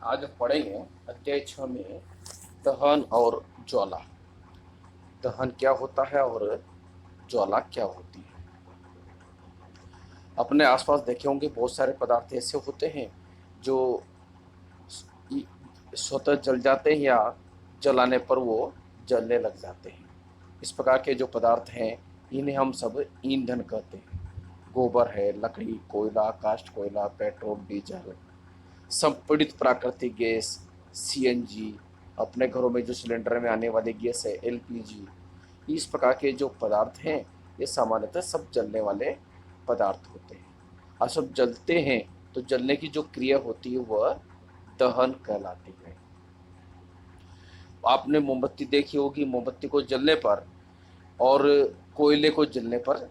आज हम पढ़ेंगे अध्याय 6 में दहन और ज्वाला। दहन क्या होता है और ज्वाला क्या होती है। अपने आसपास देखे होंगे बहुत सारे पदार्थ ऐसे होते हैं जो स्वतः जल जाते हैं या जलाने पर वो जलने लग जाते हैं। इस प्रकार के जो पदार्थ हैं इन्हें हम सब ईंधन कहते हैं। गोबर है, लकड़ी, कोयला, काष्ठ कोयला, पेट्रोल, डीजल, संपीड़ित प्राकृतिक गैस, सीएनजी, अपने घरों में जो सिलेंडर में आने वाली गैस है एलपीजी। इस प्रकार के जो पदार्थ हैं ये सामान्यतः सब जलने वाले पदार्थ होते हैं और सब जलते हैं। तो जलने की जो क्रिया होती है वह दहन कहलाती है। आपने मोमबत्ती देखी होगी, मोमबत्ती को जलने पर और कोयले को जलने पर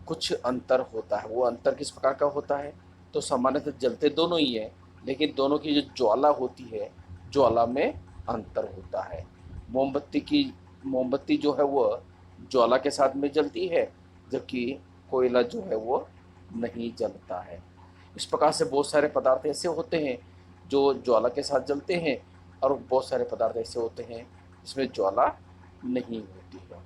कुछ अंतर होता है। वो अंतर किस प्रकार का होता है? तो सामान्यतः जलते दोनों ही है, लेकिन दोनों की जो ज्वाला होती है, ज्वाला में अंतर होता है। मोमबत्ती जो है वो ज्वाला के साथ में जलती है, जबकि कोयला जो है वो नहीं जलता है। इस प्रकार से बहुत सारे पदार्थ ऐसे होते हैं जो ज्वाला के साथ जलते हैं और बहुत सारे पदार्थ ऐसे होते हैं जिसमें ज्वाला नहीं होती है।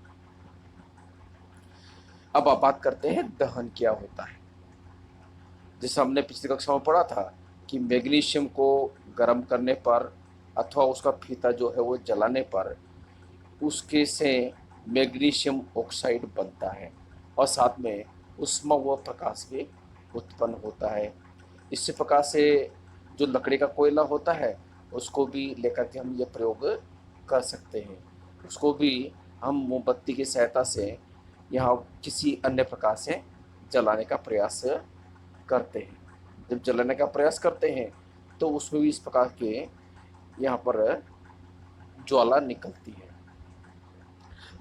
अब आप बात करते हैं दहन क्या होता है। जैसे हमने पिछली कक्षा में पढ़ा था कि मैग्नीशियम को गर्म करने पर अथवा उसका फीता जो है वो जलाने पर उसके से मैग्नीशियम ऑक्साइड बनता है और साथ में उष्मा व प्रकाश भी उत्पन्न होता है। इसी प्रकार से जो लकड़ी का कोयला होता है उसको भी लेकर के हम ये प्रयोग कर सकते हैं। उसको भी हम मोमबत्ती की सहायता से या किसी अन्य प्रकार से जलाने का प्रयास करते हैं। जब जलाने का प्रयास करते हैं तो उसमें भी इस प्रकार के यहाँ पर ज्वाला निकलती है।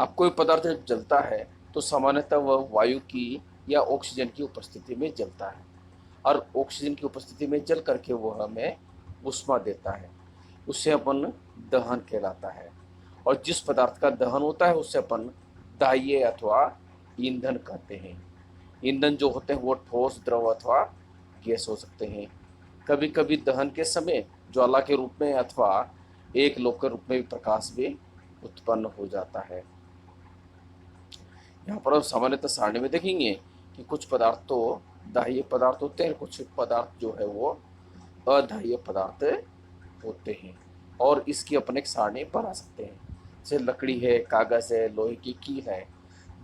अब कोई पदार्थ जब जलता है तो सामान्यतः वह वायु की या ऑक्सीजन की उपस्थिति में जलता है और ऑक्सीजन की उपस्थिति में जल करके वह हमें ऊष्मा देता है। उससे अपन दहन कहलाता है। और जिस पदार्थ का दहन होता है उससे अपन दाह्य अथवा ईंधन कहते हैं। ईंधन जो होते हैं वो ठोस, द्रव अथवा गैस हो सकते हैं। कभी कभी दहन के समय ज्वाला के रूप में अथवा एक लोक के रूप में भी प्रकाश भी उत्पन्न हो जाता है। यहाँ पर हम सामान्यतः सारणी में देखेंगे कि कुछ पदार्थ तो दाह्य पदार्थ होते हैं, कुछ पदार्थ जो है वो अदाह्य पदार्थ होते हैं और इसकी अपन एक सारणी बना सकते हैं। जैसे लकड़ी है, कागज है, लोहे की कील है।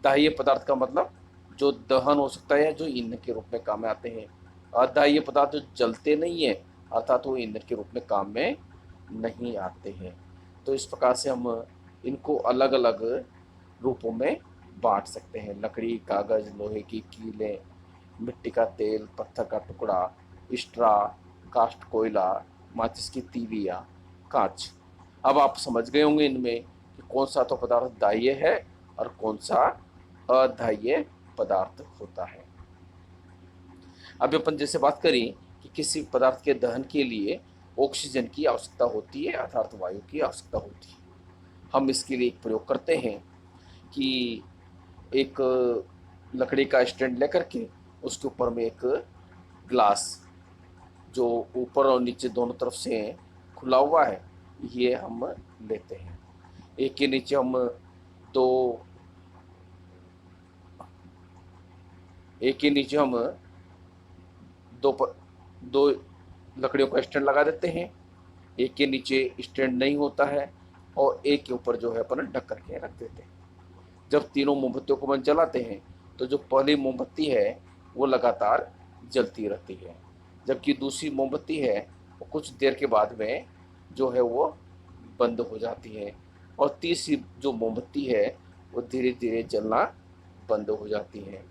दाह्य पदार्थ का मतलब जो दहन हो सकता है, जो ईंधन के रूप में काम में आते हैं। अदाह्य पदार्थ जो जलते नहीं है अर्थात वो ईंधन के रूप में काम में नहीं आते हैं। तो इस प्रकार से हम इनको अलग अलग रूपों में बांट सकते हैं। लकड़ी, कागज, लोहे की कीलें, मिट्टी का तेल, पत्थर का टुकड़ा, स्ट्रा, कास्ट कोयला, माचिस की तीलियाँ, कांच। अब आप समझ गए होंगे इनमें कि कौन सा तो पदार्थ दाह्य है और कौन सा अदाह्य पदार्थ होता है। अब अपन जैसे बात करें कि किसी पदार्थ के दहन के लिए ऑक्सीजन की आवश्यकता होती है अर्थात वायु की आवश्यकता होती है। हम इसके लिए एक प्रयोग करते हैं कि एक लकड़ी का स्टैंड लेकर के उसके ऊपर में एक ग्लास जो ऊपर और नीचे दोनों तरफ से खुला हुआ है ये हम लेते हैं। एक के नीचे हम दो एक के नीचे हम दो दो लकड़ियों का स्टैंड लगा देते हैं। एक के नीचे स्टैंड नहीं होता है और एक के ऊपर जो है अपन ढक करके रख देते हैं। जब तीनों मोमबत्तियों को अपन जलाते हैं तो जो पहली मोमबत्ती है वो लगातार जलती रहती है, जबकि दूसरी मोमबत्ती है वो कुछ देर के बाद में जो है वो बंद हो जाती है और तीसरी जो मोमबत्ती है वो धीरे धीरे जलना बंद हो जाती है।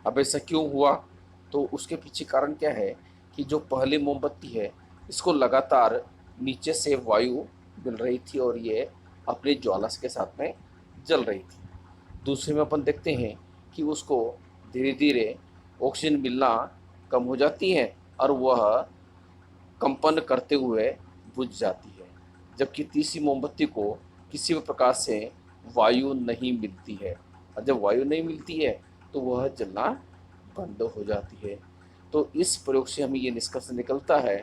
अब ऐसा क्यों हुआ? तो उसके पीछे कारण क्या है कि जो पहली मोमबत्ती है इसको लगातार नीचे से वायु मिल रही थी और ये अपनी ज्वाला के साथ में जल रही थी। दूसरे में अपन देखते हैं कि उसको धीरे धीरे ऑक्सीजन मिलना कम हो जाती है और वह कंपन करते हुए बुझ जाती है, जबकि तीसरी मोमबत्ती को किसी भी प्रकार से वायु नहीं मिलती है और जब वायु नहीं मिलती है तो वह जलना बंद हो जाती है। तो इस प्रयोग से हमें ये निष्कर्ष निकलता है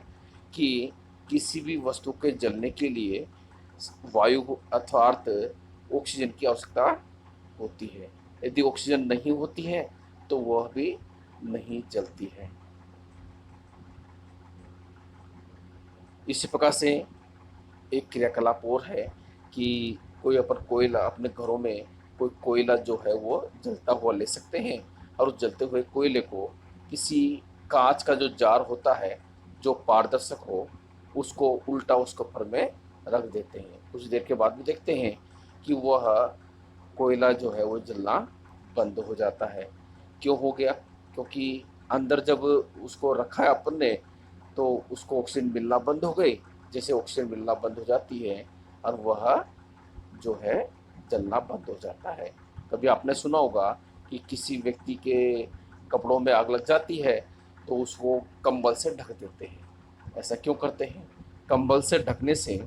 कि किसी भी वस्तु के जलने के लिए वायु अर्थात ऑक्सीजन की आवश्यकता होती है। यदि ऑक्सीजन नहीं होती है तो वह भी नहीं जलती है। इसी प्रकार से एक क्रियाकलाप और है कि कोई अपन कोयला अपने घरों में कोई कोयला जो है वो जलता हुआ ले सकते हैं और उस जलते हुए कोयले को किसी कांच का जो जार होता है जो पारदर्शक हो उसको उल्टा उसके ऊपर में रख देते हैं। कुछ देर के बाद भी देखते हैं कि वह कोयला जो है वो जलना बंद हो जाता है। क्यों हो गया? क्योंकि अंदर जब उसको रखा है अपन ने तो उसको ऑक्सीजन मिलना बंद हो गई। जैसे ऑक्सीजन मिलना बंद हो जाती है और वह जो है जलना बंद हो जाता है। कभी आपने सुना होगा कि किसी व्यक्ति के कपड़ों में आग लग जाती है तो उसको कंबल से ढक देते हैं। ऐसा क्यों करते हैं? कंबल से ढकने से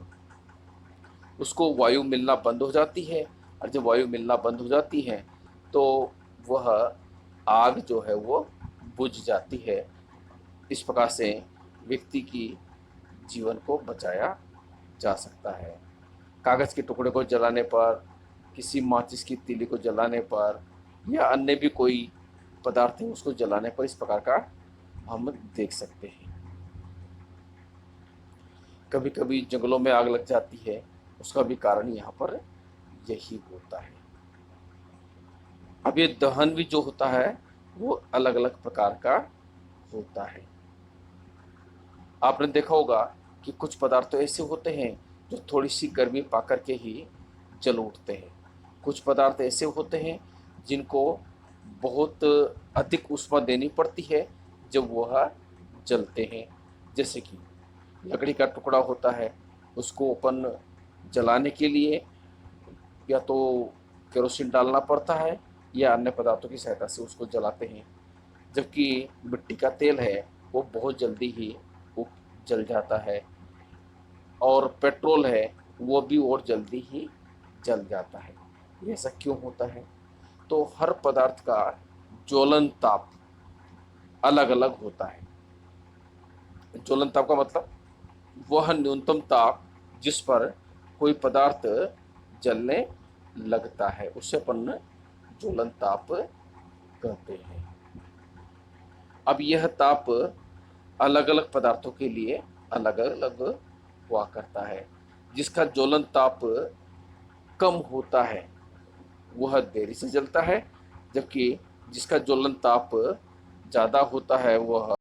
उसको वायु मिलना बंद हो जाती है और जब वायु मिलना बंद हो जाती है तो वह आग जो है वो बुझ जाती है। इस प्रकार से व्यक्ति की जीवन को बचाया जा सकता है। कागज़ के टुकड़े को जलाने पर, किसी माचिस की तीली को जलाने पर या अन्य भी कोई पदार्थ है उसको जलाने पर इस प्रकार का हम देख सकते हैं। कभी कभी जंगलों में आग लग जाती है, उसका भी कारण यहाँ पर यही होता है। अब ये दहन भी जो होता है वो अलग अलग प्रकार का होता है। आपने देखा होगा कि कुछ पदार्थ तो ऐसे होते हैं जो थोड़ी सी गर्मी पाकर के ही जल उठते हैं। कुछ पदार्थ ऐसे होते हैं जिनको बहुत अधिक ऊष्मा देनी पड़ती है जब वह जलते हैं। जैसे कि लकड़ी का टुकड़ा होता है, उसको अपन जलाने के लिए या तो केरोसिन डालना पड़ता है या अन्य पदार्थों की सहायता से उसको जलाते हैं। जबकि मिट्टी का तेल है वो बहुत जल्दी ही वो जल जाता है और पेट्रोल है वो भी और जल्दी ही जल जाता है। ये ऐसा क्यों होता है? तो हर पदार्थ का ज्वलन ताप अलग अलग होता है। ज्वलन ताप का मतलब वह न्यूनतम ताप जिस पर कोई पदार्थ जलने लगता है उसे अपन ज्वलन ताप कहते हैं। अब यह ताप अलग अलग पदार्थों के लिए अलग अलग हुआ करता है। जिसका ज्वलन ताप कम होता है वह देरी से जलता है, जबकि जिसका ज्वलन ताप ज़्यादा होता है वह